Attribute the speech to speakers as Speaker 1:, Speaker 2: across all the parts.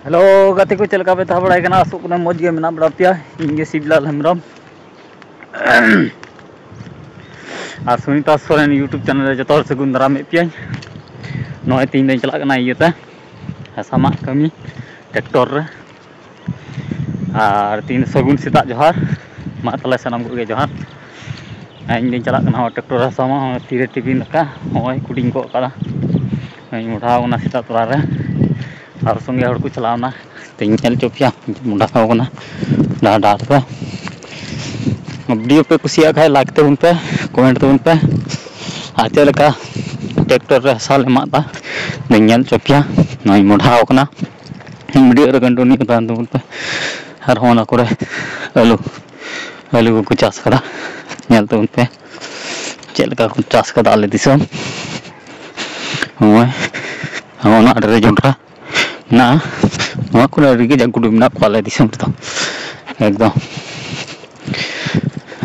Speaker 1: hello गाते को चलका पे था बड़ा कना आसुक ना मौज गे मेना बड़ा पिया इंगे शिवलाल हेम्ब्रम और सुनीता सोरेन यूट्यूब चैनल रे जतो सगुन दाराम पिया नय तीन दिन चला कना इयते हसामा कमी ट्रैक्टर रे और तीन सगुन सेता जोहार मा तले सनम को गे जोहार इन दिन चला कना ट्रैक्टर हसामा तीरे टिफिन का होय कुडिंग को करा मुढ़ावना सेता तोरा रे और संगे हड़ को चलावना तीन चल चोपिया मुढ़ावना डा पे वीडियो पे कुसिया खाए लाइक तबन पे कमेंट तबन पे आते लका ट्रैक्टर रे साल माता नियल चोपिया नई मुढ़ावना वीडियो रे कंटिन्यू तान तबन पे और होना करे आलू आलू को चाष करा नियल तबन पे चलका को चाष कदा आले दिसम होय होना रे जोंडरा ना नवा को रिगे जगुडु मिना पाले दिसम तो एकदम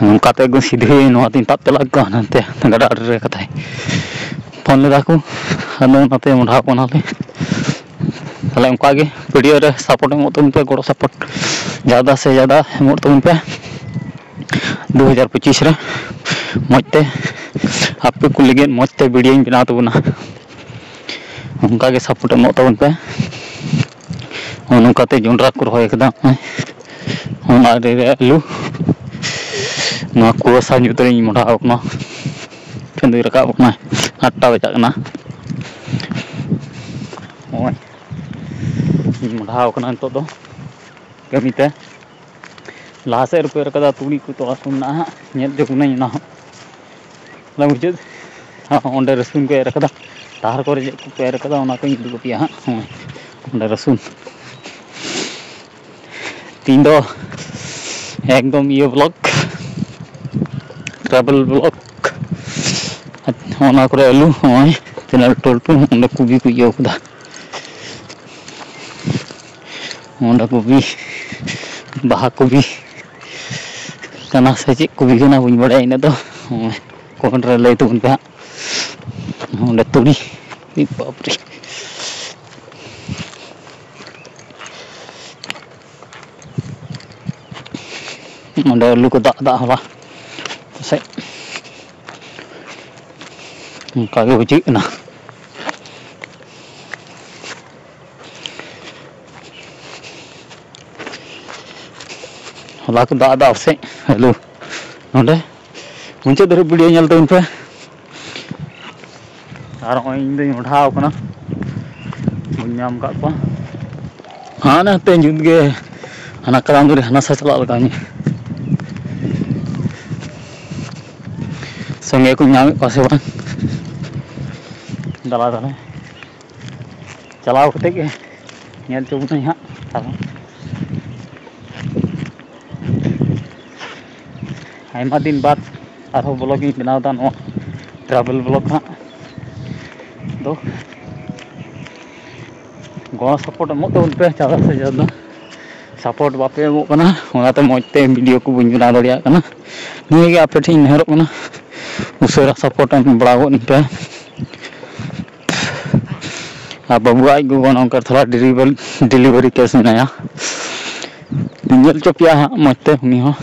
Speaker 1: उनकाते एकदम सीधे नवा तीन ताप चला का नते गडा रे कथाय फोन ले दाकू अनो नते मुढ़ा कोनाले तले उनका गे वीडियो रे सपोर्ट मोतन पे गोड़ो सपोर्ट ज्यादा से ज्यादा मोतन पे 2025 रे मजते आपे को लगे मजते वीडियो बना तबना उनका गे सपोर्ट मोतन पे उनकाते जोंडरा को रहे कदा होना रे आलू ना कुआसा जुतरी मुढ़ाव ना चंदी रकाब ना 8टा बजा ओय मुढ़ाव कना तो कमीते लासे रुपये कदा तुड़ी को तो आसुना नेल जगुना ना ला मुझे ओंडे रसुन को एर कदा तार को जे को एर कदा ओना को इदु पिया ओंडे रसुन तीन दो एकदम ये ब्लॉग ट्रैवल ब्लॉग होना करे आलू होय तेना टोलटू ओंडे कुबी को इयो कदा ओंडे कुबी बाहा कुबी कना से चे कुबी कना बुñ बड़े इन तो कोन रे लय तुन पे ओंडे तुड़ी बाप रे ओंडे आलू को दा हवा से उनका गे बुझी ना हला को दा से हेलो ओंडे मुझे दर वीडियो नेल तबन पे और इन दिन उठाव कना बुझाम का को हां ना ते जुद गे हना कलाम रे हना सा चला लगानी संगे को नाम पासे बन दला दला चलाव कते के नेल चोबन हा आयमा दिन बाद आरो ब्लॉगिंग बनाव दा नो ट्रैवल ब्लॉग हा दो गो सपोर्ट मो तो उनपे ज्यादा से ज्यादा सपोर्ट बापे मो कना ओनाते मजते वीडियो को बुñ बना दड़िया कना निये गे आपे ठीक नेहरो कना उसेरा सपोर्ट एम बड़ा गो पे आ बाबू आई गो नंकर थोड़ा डिलीवरी केस मेनाया नियल चोपिया हा मजते उनी हो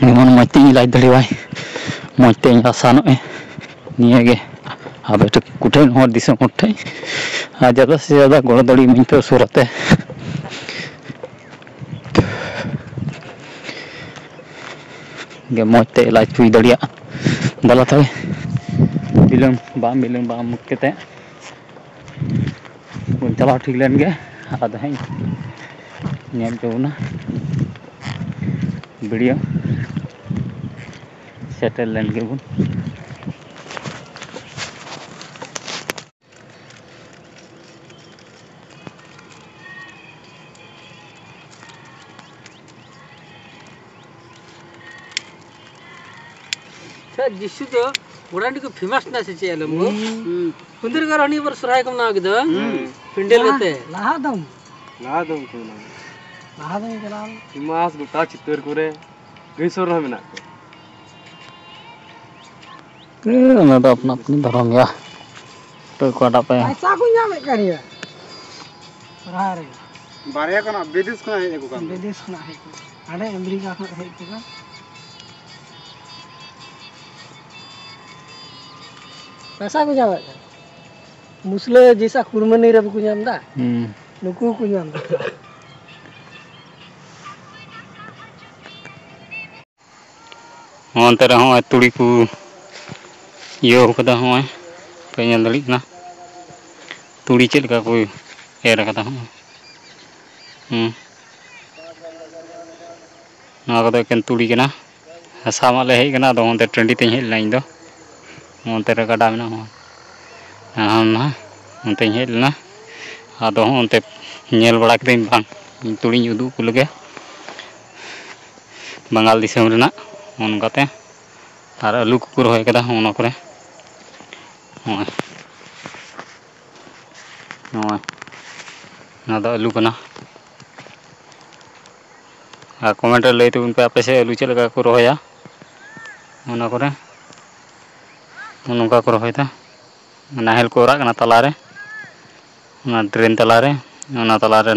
Speaker 1: निमन मजते इलाज दड़िवाय मजते आसानो निये गे आबे तो कुठे हो दिसम उठे आ ज्यादा से ज्यादा गोड़ दड़ी मिन पे सुरते गे मजते इलाज हुई दड़िया दला तबे बिलम बा मुक्ते बुन चला ठीक लेन गे आद है नेल जोना वीडियो सेटल लेन गे बुन
Speaker 2: जिसु तो बुरांडी को फेमस ना से चेलम गो कुंदर कर हनी बर सराय कम ना गिद पिंडेल गते लाहादम को ना लाहादम चला फेमस गोटा चित्तर करे गईसोर ना मेना
Speaker 1: के ना तो अपना धरम या तो कोटा पे
Speaker 2: ऐसा को ᱧᱟᱢᱮ करिया सराय रे बारे का ना विदेश का है को काम विदेश का है को अरे अमेरिका का है को पैसा को जावे मुसले जैसा कुरमनी रे को नाम दा नुकु को नाम दा
Speaker 1: onte ra hoy tuli ku yo kada hoy pe nyal dali na tuli chet ka ko era kada hoy na kada ken tuli kana hasa ma le hei kana do onte trendi te hei lain do onte ra kada na hoy na onte hei na ado onte nyel bada kete bang tuli udu ku lege bangal disam rena onkate ar alu ko rohay kada ono kore na da alu kana a comment lay tubun pe ape se alu chel ka ko rohaya ona kore onka ko rohay ta nahel ko ra kana talare ona drain talare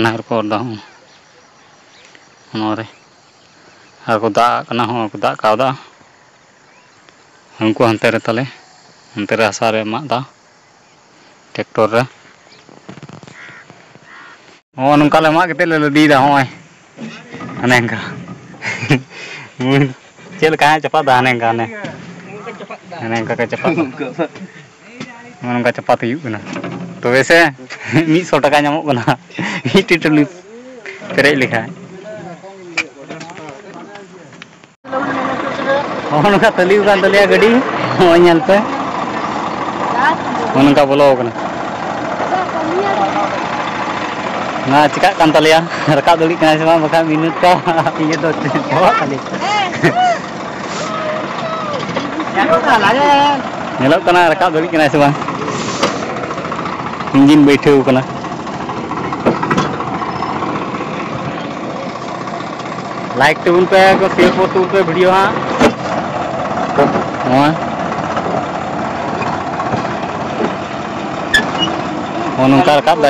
Speaker 1: nahel ko da onore aku dak kena aku dak kau dah हमको अंतर तले अंतर सारे मादा tractor रे ओ नंका ले मा केते ले दी दा होय अनेंका चेल का चपा दा अनेंका ने अनेंका का चपा नंका चपा तयु कना तो वैसे 100 টাকা nyamok kena itu tuli perej lekha उनका तली का तलिया गड़ी वहीं पे उनका बोलो कना ना चिका kan तलिया रका दली कना से बखा मिनट का ये तो बहुत तली नेलो कना रका दली कना से बा इंजन बैठे हो कना लाइक टून पे को शेयर फॉर टून पे वीडियो हां नंका रकाब दा